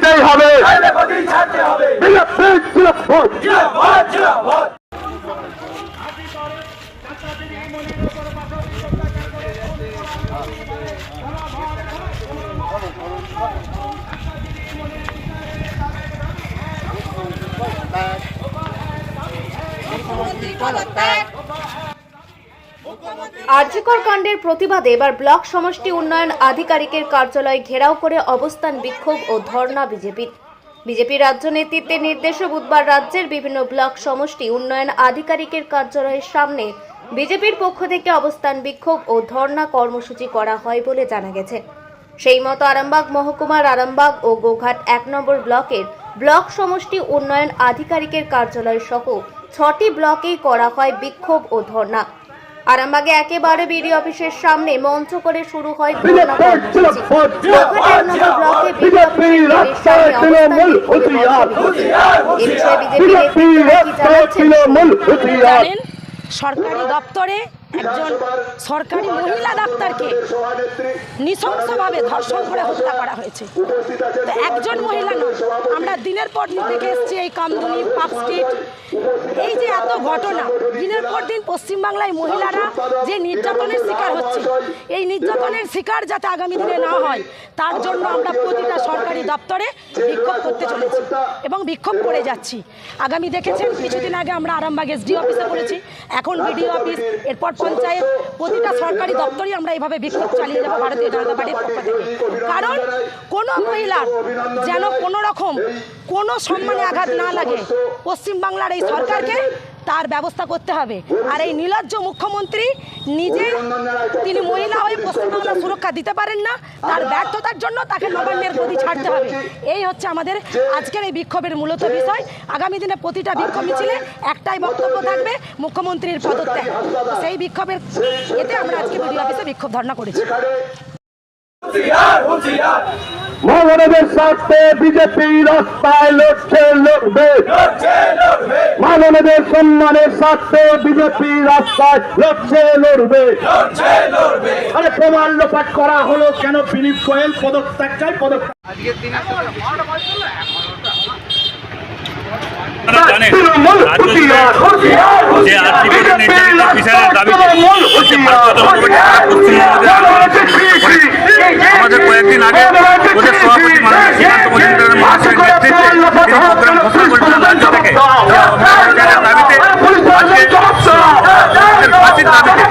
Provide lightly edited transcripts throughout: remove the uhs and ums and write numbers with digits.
দিতেই হবে। আরজিকর কাণ্ডের প্রতিবাদে এবার ব্লক সমষ্টি উন্নয়ন আধিকারিকের কার্যালয় ঘেরাও করে অবস্থান বিক্ষোভ ও ধর্ণা বিজেপি রাজ্য নেতৃত্বের নির্দেশে বুধবার রাজ্যের বিভিন্ন ব্লক সমষ্টি উন্নয়ন আধিকারিকের কার্যালয়ের সামনে বিজেপির পক্ষ থেকে অবস্থান বিক্ষোভ ও ধর্ণা কর্মসূচি করা হয় বলে জানা গেছে। সেই মতো আরামবাগ মহকুমার আরামবাগ ও গোঘাট ১ নম্বর ব্লকের ব্লক সমষ্টি উন্নয়ন আধিকারিকের কার্যালয় সহ ৬টি ব্লকেই করা হয় বিক্ষোভ ও ধর্ণা। আরামবাগে একেবারে বিডিও অফিসের সামনে মঞ্চ করে শুরু হয় ধর্ণা কর্মসূচি। গোঘাট ১ নম্বর ব্লকে বিডিও অফিসের সামনে জানেন, সরকারি দপ্তরে একজন সরকারি মহিলা ডাক্তারকে নৃশংসভাবে ধর্ষণ করে হত্যা করা হয়েছে। তো একজন মহিলা নয়, আমরা দিনের পর দিন দেখে এসেছি এই কামদুনি, পার্ক স্ট্রিট, এই যে এত ঘটনা, দিনের পর দিন পশ্চিমবাংলায় মহিলারা যে নির্যাতনের শিকার হচ্ছে, এই নির্যাতনের শিকার যাতে আগামী দিনে না হয় তার জন্য আমরা প্রতিটা সরকারি দপ্তরে বিক্ষোভ করতে চলেছি এবং বিক্ষোভ করে যাচ্ছি। আগামী দেখেছেন কিছুদিন আগে আমরা আরামবাগ এসডি অফিসে করেছি, এখন বিডিও অফিস, এরপর পঞ্চায়েত, প্রতিটা সরকারি দপ্তরেই আমরা এইভাবে বিক্ষোভ চালিয়ে যাবো ভারতীয় জনতা পার্টির পক্ষ থেকে। কারণ কোনো মহিলার যেন কোনো রকম কোনো সম্মানে আঘাত না লাগে, পশ্চিমবাংলার এই সরকারকে তার ব্যবস্থা করতে হবে। আর এই নির্লজ্জ মুখ্যমন্ত্রী নিজে তিনি মহিলা হয়ে পশ্চিমবাংলার সুরক্ষা দিতে পারেন না, তার ব্যর্থতার জন্য তাকে নবান্নের গদি ছাড়তে হবে। এই হচ্ছে আমাদের আজকের এই বিক্ষোভের মূলত বিষয়। আগামী দিনে প্রতিটা বিক্ষোভ মিছিলে একটাই বক্তব্য থাকবে, মুখ্যমন্ত্রীর পদত্যাগ। সেই বিক্ষোভের এতে আমরা আজকে বিডিও অফিসে বিক্ষোভ ধর্ণা করেছি। মানবের স্বার্থে বিজেপি রাস্তায় লড়বে, মানবের সম্মানের স্বার্থে বিজেপি রাস্তায় লড়বে। আরে প্রমাণ লোপাট করা হলো কেন? ফিলিপ কোয়েল পদত্যাগ চাই, পদত্যাগ। আজকের দিনে যে আর্থিকের নির্যাতিত কিষানের দাবিতে আমাদের কয়েকদিন আগে ওদের সভাপতি মাননীয় শ্রীকান্ত মজুমদারের মহাশয়ের নেতৃত্বে তিনি প্রোগ্রাম ঘোষণা করেছিলেন রাজ্য থেকে দাবিতে আজকে ফাঁসির দাবিতে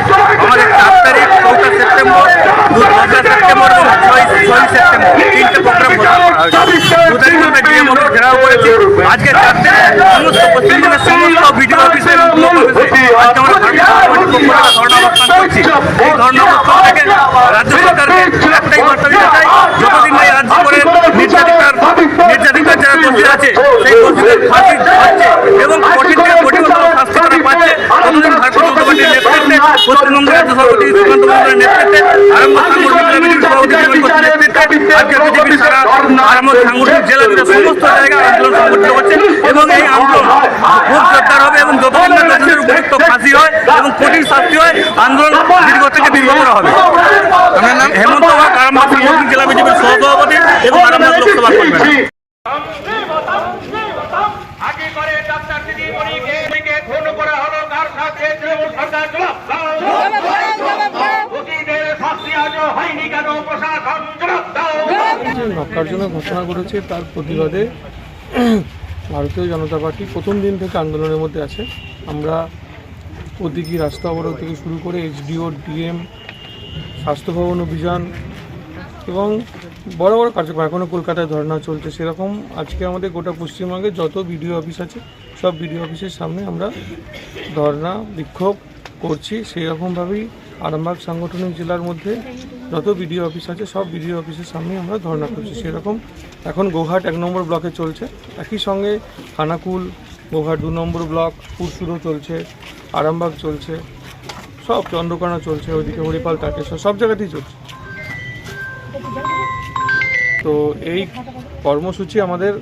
আমাদের ৪ তারিখ, ৪ সেপ্টেম্বর, ২ সেপ্টেম্বর এবং ৬ সেপ্টেম্বর ৩টে প্রোগ্রাম ঘোষণা করা হয়েছে। ২ তারিখ আমরা ডিএম অফিস ঘেরাও করেছি। আজকে ৪ তারিখ সমস্ত পশ্চিমবঙ্গের সমস্ত বিডিও অফিসে এবং ব্লক অফিসে আজকে আমরা ধর্ণা অবস্থান করছি। এই ধর্ণা অবস্থান থেকে রাজ্য সরকারকে একটাই বার্তা দিতে চাই, যতদিন এই রাজ্য করে নির্যাতিতার যারা দোষী আছে সেই দোষীদের ফাঁসি হচ্ছে এবং কঠিন থেকে কঠিনতম শাস্তি তারা পাচ্ছে, ততদিন ভারতীয় জনতা পার্টির নেতৃত্বে, পশ্চিমবঙ্গ রাজ্য সভাপতি শ্রীকান্ত মজুমদারের নেতৃত্বে, আরামবাগ সাংগঠনিক সভাপতি নেতৃত্বে আজকে বিজেপি সারা আরামবাগ সাংগঠনিক জেলা জুড়ে সমস্ত জায়গায় আন্দোলন সংগঠিত হচ্ছে এবং এই আন্দোলন খুব জোরদার হবে এবং যতদিন না দোষীদের উপযুক্ত ফাঁসি হয় এবং কঠিন শাস্তি হয়, আন্দোলন দীর্ঘ থেকে দীর্ঘতর হবে। আমার নাম হেমন্ত বাগ, আরামবাগ সাংগঠনিক জেলা বিজেপির সহসভাপতি এবং আরামবাগ লোকসভা কর্মী। নক্কারজনক ঘোষণা করেছে, তার প্রতিবাদে ভারতীয় জনতা পার্টি প্রথম দিন থেকে আন্দোলনের মধ্যে আছে। আমরা প্রতীকী রাস্তা অবরোধ থেকে শুরু করে এসডিও, ডিএম, স্বাস্থ্য ভবন অভিযান এবং বড় বড় কার্যক্রম, এখনও কলকাতায় ধর্না চলছে। সেরকম আজকে আমাদের গোটা পশ্চিমবঙ্গে যত বিডিও অফিস আছে সব বিডিও অফিসের সামনে আমরা ধর্না বিক্ষোভ করছি। সেই রকমভাবেই আরামবাগ সাংগঠনিক জেলার মধ্যে যত বিডিও অফিস আছে সব বিডিও অফিসের সামনে আমরা ধর্না করছি। সেরকম এখন গোঘাট ১ নম্বর ব্লকে চলছে, একই সঙ্গে খানাকুল, গোঘাট ২ নম্বর ব্লক, পুরসুরও চলছে, আরামবাগ চলছে, সব চন্দ্রকোনা চলছে, ওইদিকে হরিপাল, তারকেশ্বর, সব জায়গাতেই চলছে। তো এই কর্মসূচি আমাদের,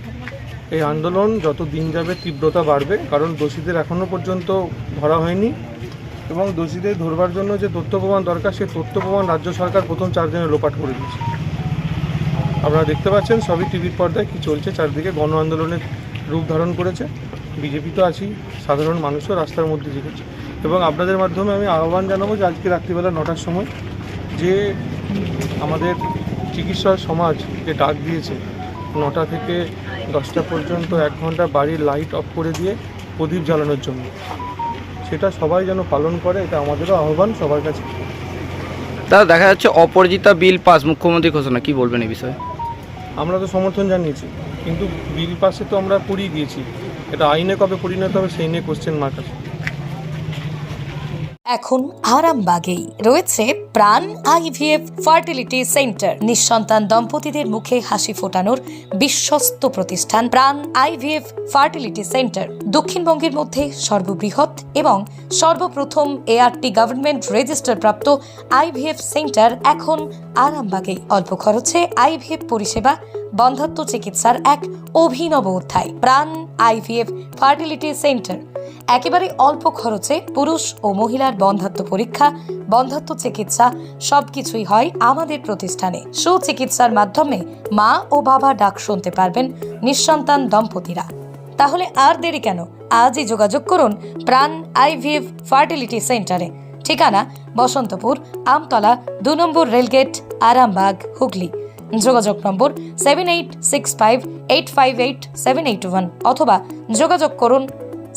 এই আন্দোলন যত দিন যাবে তীব্রতা বাড়বে, কারণ দোষীদের এখনও পর্যন্ত ধরা হয়নি এবং দোষীদের ধরবার জন্য যে তথ্য প্রমাণ দরকার সেই তথ্য প্রমাণ রাজ্য সরকার প্রথম ৪ দিনে লোপাট করে দিয়েছে। আপনারা দেখতে পাচ্ছেন সবই টিভির পর্দায় কী চলছে, চারদিকে গণ আন্দোলনের রূপ ধারণ করেছে। বিজেপি তো আছি, সাধারণ মানুষও রাস্তার মধ্যে জেগেছে। এবং আপনাদের মাধ্যমে আমি আহ্বান জানাবো যে আজকে রাত্রিবেলা 9টার সময় যে আমাদের চিকিৎসা সমাজ যে ডাক দিয়েছে 9টা থেকে 10টা পর্যন্ত 1 ঘন্টা বাড়ির লাইট অফ করে দিয়ে প্রদীপ জ্বালানোর জন্য, সেটা সবাই যেন পালন করে, এটা আমাদেরও আহ্বান সবার কাছে। দাদা, দেখা যাচ্ছে অপরাজিতা বিল পাস, মুখ্যমন্ত্রী ঘোষণা, কি বলবেন এই বিষয়ে? আমরা তো সমর্থন জানিয়েছি, কিন্তু বিল পাসে তো আমরা করিয়ে দিয়েছি, এটা আইনে কবে পরিণত হবে সেই নিয়ে কোশ্চেন মার্ক আছে। এখন আরামবাগেই রয়েছে প্রাণ আইভিএফ ফার্টিলিটি সেন্টার। নিঃসন্তান দম্পতিদের মুখে হাসি ফোটানোর বিশ্বস্ত প্রতিষ্ঠান প্রাণ আইভিএফ ফার্টিলিটি সেন্টার দক্ষিণবঙ্গের মধ্যে সর্ববৃহৎ এবং সর্বপ্রথম এআরটি গভর্নমেন্ট রেজিস্টার প্রাপ্ত আইভিএফ সেন্টার এখন আরামবাগেই। অল্প খরচে আইভিএফ পরিষেবা, বন্ধ্যাত্ব চিকিৎসার এক অভিনব অধ্যায়। প্রাণ আইভিএফ ফার্টিলিটি সেন্টার একেবারে অল্প খরচে পুরুষ ও মহিলার বন্ধ্যাত্ব পরীক্ষা, বন্ধ্যাত্ব চিকিৎসা সবকিছুই হয় আমাদের প্রতিষ্ঠানে। সুচিকিৎসার মাধ্যমে মা ও বাবা ডাক শুনতে পারবেন নিঃসন্তান দম্পতিরা। তাহলে আর দেরি কেন, আজই যোগাযোগ করুন প্রাণ আইভিএফ ফার্টিলিটি সেন্টারে। ঠিকানা বসন্তপুর, আমতলা, 2 নম্বর রেলগেট, আরামবাগ, হুগলি। যোগাযোগ নম্বর 7865858781 অথবা যোগাযোগ করুন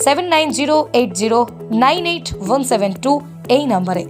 7908098172 এই নম্বরে।